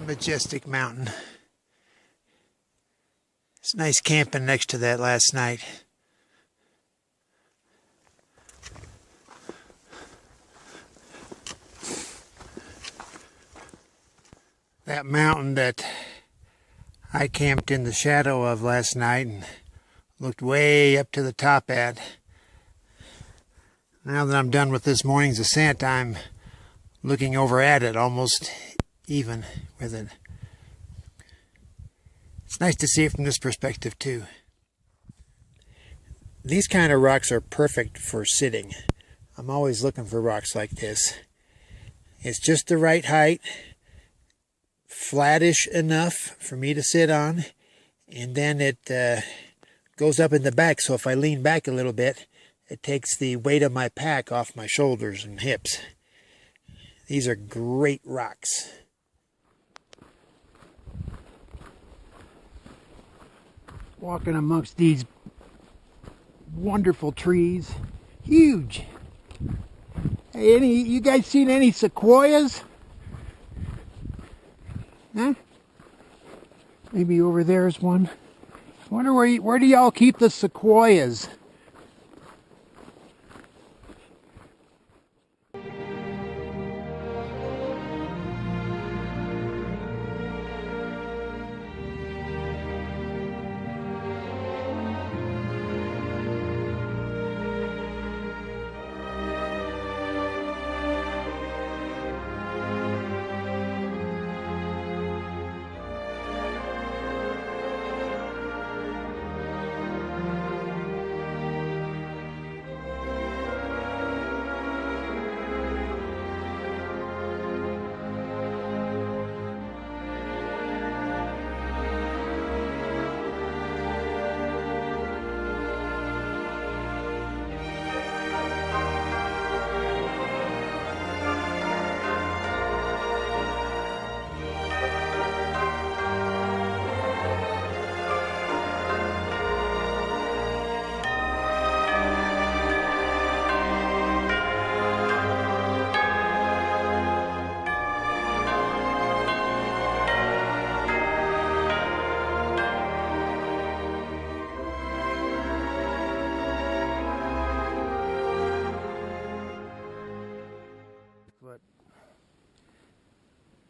majestic mountain. It's nice camping next to that last night. That mountain that I camped in the shadow of last night and looked way up to the top at. Now that I'm done with this morning's ascent, I'm looking over at it, almost even with it. It's nice to see it from this perspective too. These kind of rocks are perfect for sitting. I'm always looking for rocks like this. It's just the right height, flattish enough for me to sit on, and then it goes up in the back, so if I lean back a little bit, it takes the weight of my pack off my shoulders and hips. These are great rocks. Walking amongst these wonderful trees. Huge. Hey, you guys seen any sequoias? Huh? Maybe over there's one. I wonder where do y'all keep the sequoias?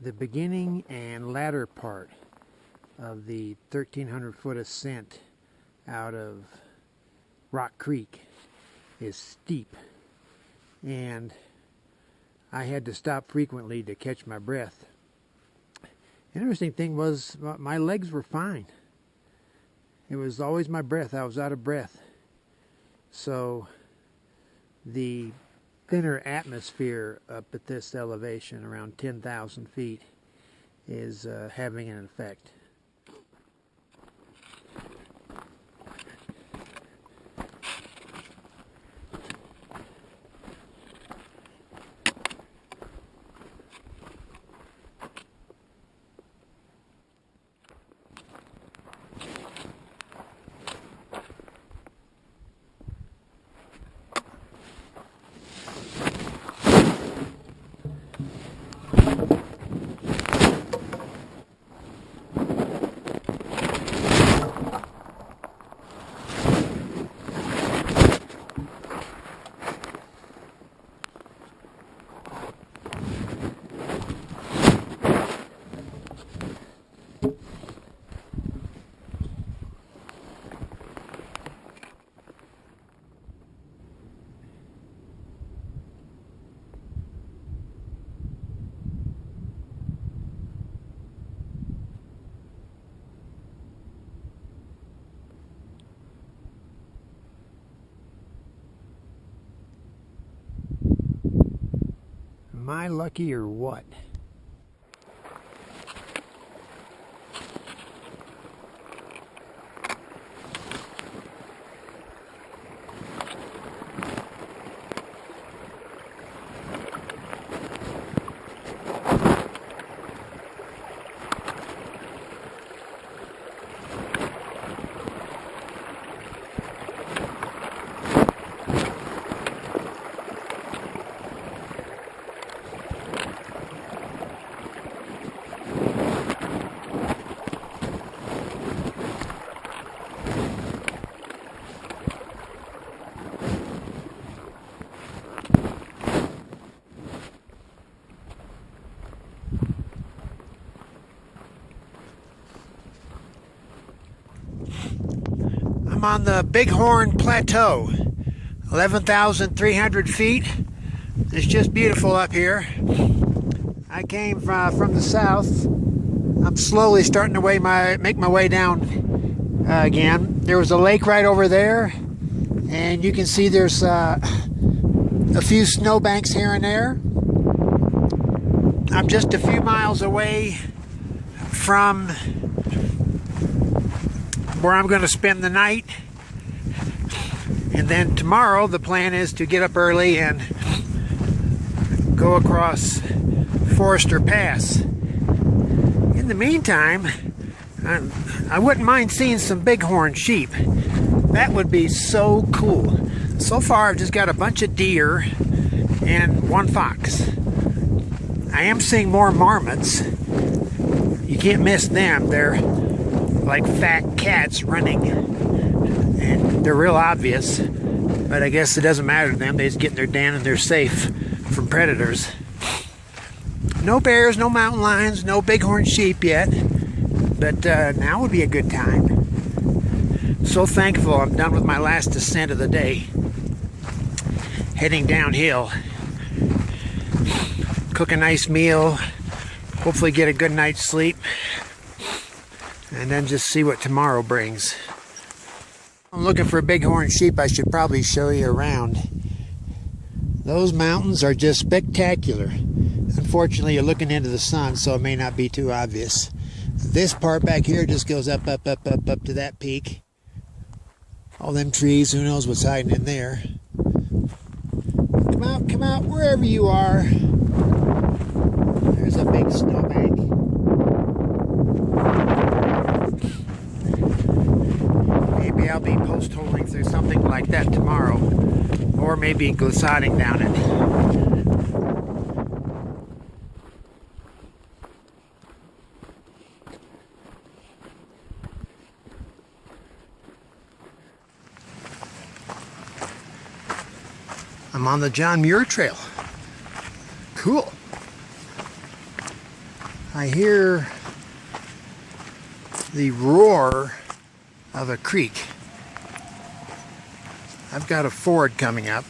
The beginning and latter part of the 1,300-foot ascent out of Rock Creek is steep, and I had to stop frequently to catch my breath. The interesting thing was my legs were fine. It was always my breath. I was out of breath. So the thinner atmosphere up at this elevation, around 10,000 feet, is having an effect. Am I lucky or what? I'm on the Bighorn Plateau, 11,300 feet. It's just beautiful up here. I came from the south. I'm slowly starting to make my way down again. There was a lake right over there, and you can see there's a few snowbanks here and there. I'm just a few miles away from where I'm going to spend the night, and then tomorrow the plan is to get up early and go across Forester Pass. In the meantime, I wouldn't mind seeing some bighorn sheep. That would be so cool. So far I've just got a bunch of deer and one fox. I am seeing more marmots. You can't miss them. They're like fat cats running, and they're real obvious, but I guess it doesn't matter to them. They just get in their den and they're safe from predators. No bears, no mountain lions, no bighorn sheep yet, but now would be a good time. So thankful I'm done with my last descent of the day. Heading downhill. Cook a nice meal, hopefully get a good night's sleep, and then just see what tomorrow brings. I'm looking for bighorn sheep. I should probably show you around. Those mountains are just spectacular. Unfortunately, you're looking into the sun, so it may not be too obvious. This part back here just goes up to that peak. All them trees, who knows what's hiding in there. Come out, wherever you are. There's a big snowbank. Maybe I'll be post-holing through something like that tomorrow, or maybe glissading down it. I'm on the John Muir Trail. Cool. I hear the roar of a creek. I've got a ford coming up.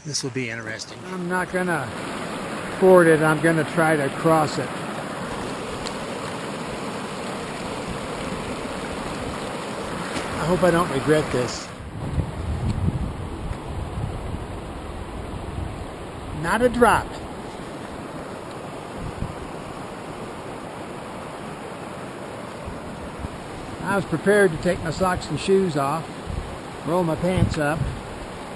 This will be interesting. I'm not gonna ford it, I'm gonna try to cross it. I hope I don't regret this. Not a drop. I was prepared to take my socks and shoes off, roll my pants up.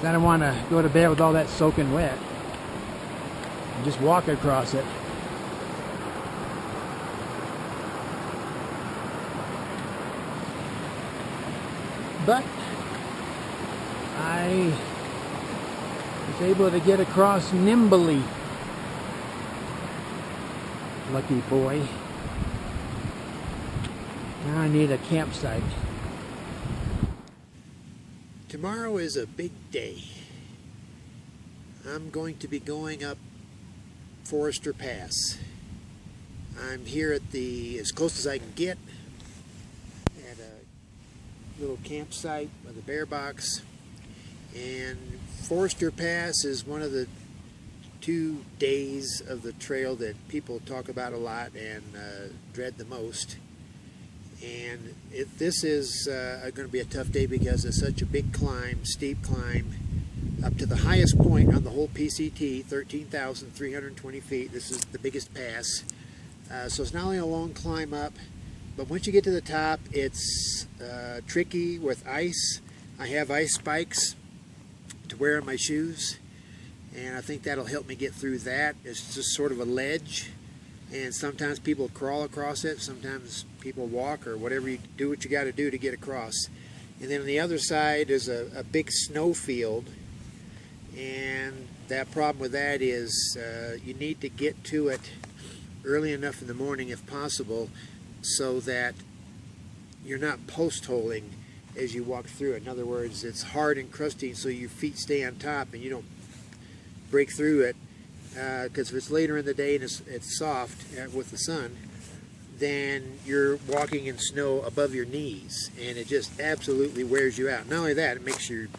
Then I want to go to bed with all that soaking wet and just walk across it. But I was able to get across nimbly. Lucky boy. Now I need a campsite. Tomorrow is a big day. I'm going to be going up Forester Pass. I'm here at as close as I can get, at a little campsite with a bear box. And Forester Pass is one of the 2 days of the trail that people talk about a lot and dread the most. And this is going to be a tough day because it's such a big climb, steep climb, up to the highest point on the whole PCT, 13,320 feet. This is the biggest pass. So it's not only a long climb up, but once you get to the top, it's tricky with ice. I have ice spikes to wear on my shoes, and I think that'll help me get through that. It's just sort of a ledge, and sometimes people crawl across it, sometimes people walk, or whatever you do, what you got to do to get across. And then on the other side is a big snow field, and that problem with that is you need to get to it early enough in the morning if possible, so that you're not post-holing as you walk through it. In other words, it's hard and crusty, so your feet stay on top and you don't break through it, because if it's later in the day and it's soft with the sun, then you're walking in snow above your knees, and it just absolutely wears you out. Not only that, it makes you're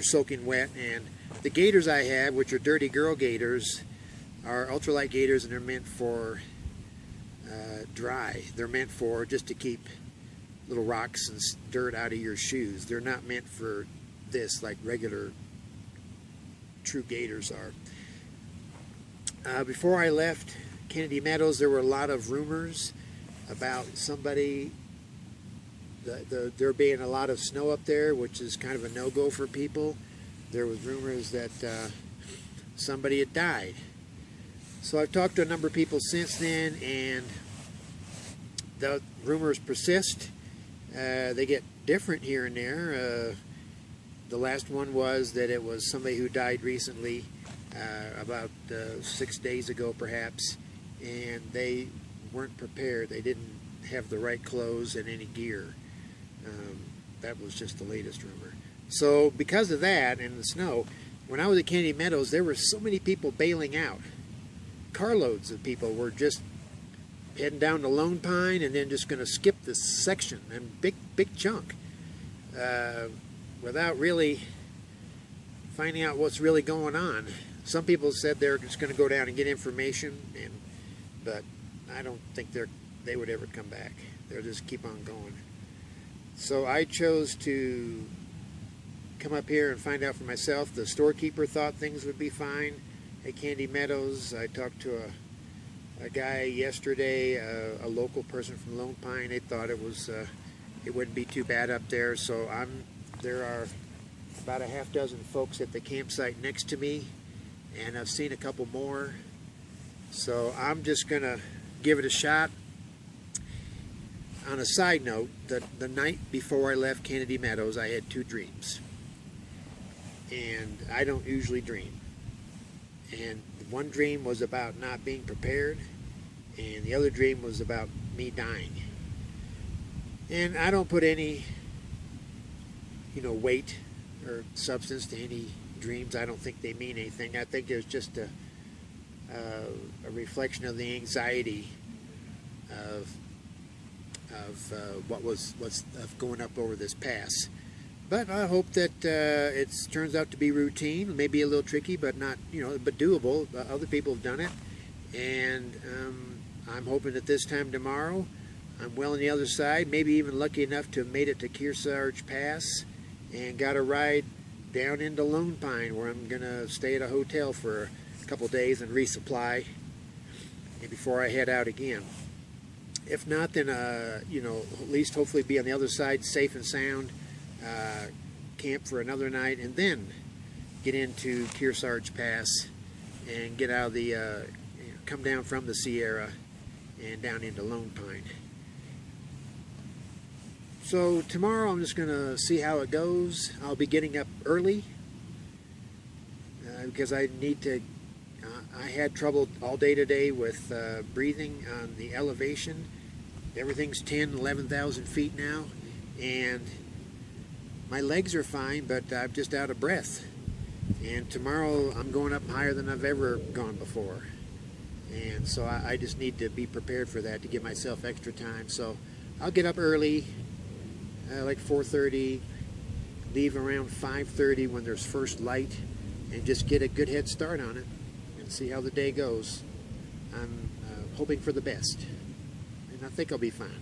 soaking wet. And the gaiters I have, which are dirty girl gaiters, are ultralight gaiters, and they're meant for dry. They're meant for just to keep little rocks and dirt out of your shoes. They're not meant for this like regular true gaiters are. Before I left Kennedy Meadows, there were a lot of rumors about somebody, there being a lot of snow up there, which is kind of a no-go for people. There was rumors that somebody had died. So I've talked to a number of people since then, and the rumors persist. They get different here and there. The last one was that it was somebody who died recently, about 6 days ago perhaps, and they weren't prepared. They didn't have the right clothes and any gear. That was just the latest rumor. So because of that and the snow, when I was at Kennedy Meadows, there were so many people bailing out. Carloads of people were just heading down to Lone Pine and then just going to skip this section, and big chunk, without really finding out what's really going on. Some people said they're just going to go down and get information, but I don't think they would ever come back. They'll just keep on going. So I chose to come up here and find out for myself. The storekeeper thought things would be fine at Kennedy Meadows. I talked to a guy yesterday, a local person from Lone Pine. They thought it wouldn't be too bad up there. So there are about a half dozen folks at the campsite next to me, and I've seen a couple more. So I'm just gonna give it a shot. On a side note, the night before I left Kennedy Meadows, I had 2 dreams, and I don't usually dream. And one dream was about not being prepared, and the other dream was about me dying. And I don't put any, weight or substance to any dreams. I don't think they mean anything. I think it's just a reflection of the anxiety of what's going up over this pass. But I hope that it turns out to be routine, maybe a little tricky, but not, but doable. Other people have done it, and I'm hoping that this time tomorrow I'm well on the other side, maybe even lucky enough to have made it to Kearsarge Pass and got a ride down into Lone Pine, where I'm going to stay at a hotel for a couple days and resupply before I head out again. If not, then, at least hopefully be on the other side safe and sound, camp for another night, and then get into Kearsarge Pass and get out of the, come down from the Sierra and down into Lone Pine. So tomorrow I'm just going to see how it goes. I'll be getting up early because I need to, I had trouble all day today with breathing on the elevation. Everything's 10, 11,000 feet now, and my legs are fine, but I'm just out of breath. And tomorrow I'm going up higher than I've ever gone before. And so I just need to be prepared for that, to give myself extra time. So I'll get up early, like 4:30, leave around 5:30 when there's first light, and just get a good head start on it and see how the day goes. I'm hoping for the best, and I think I'll be fine.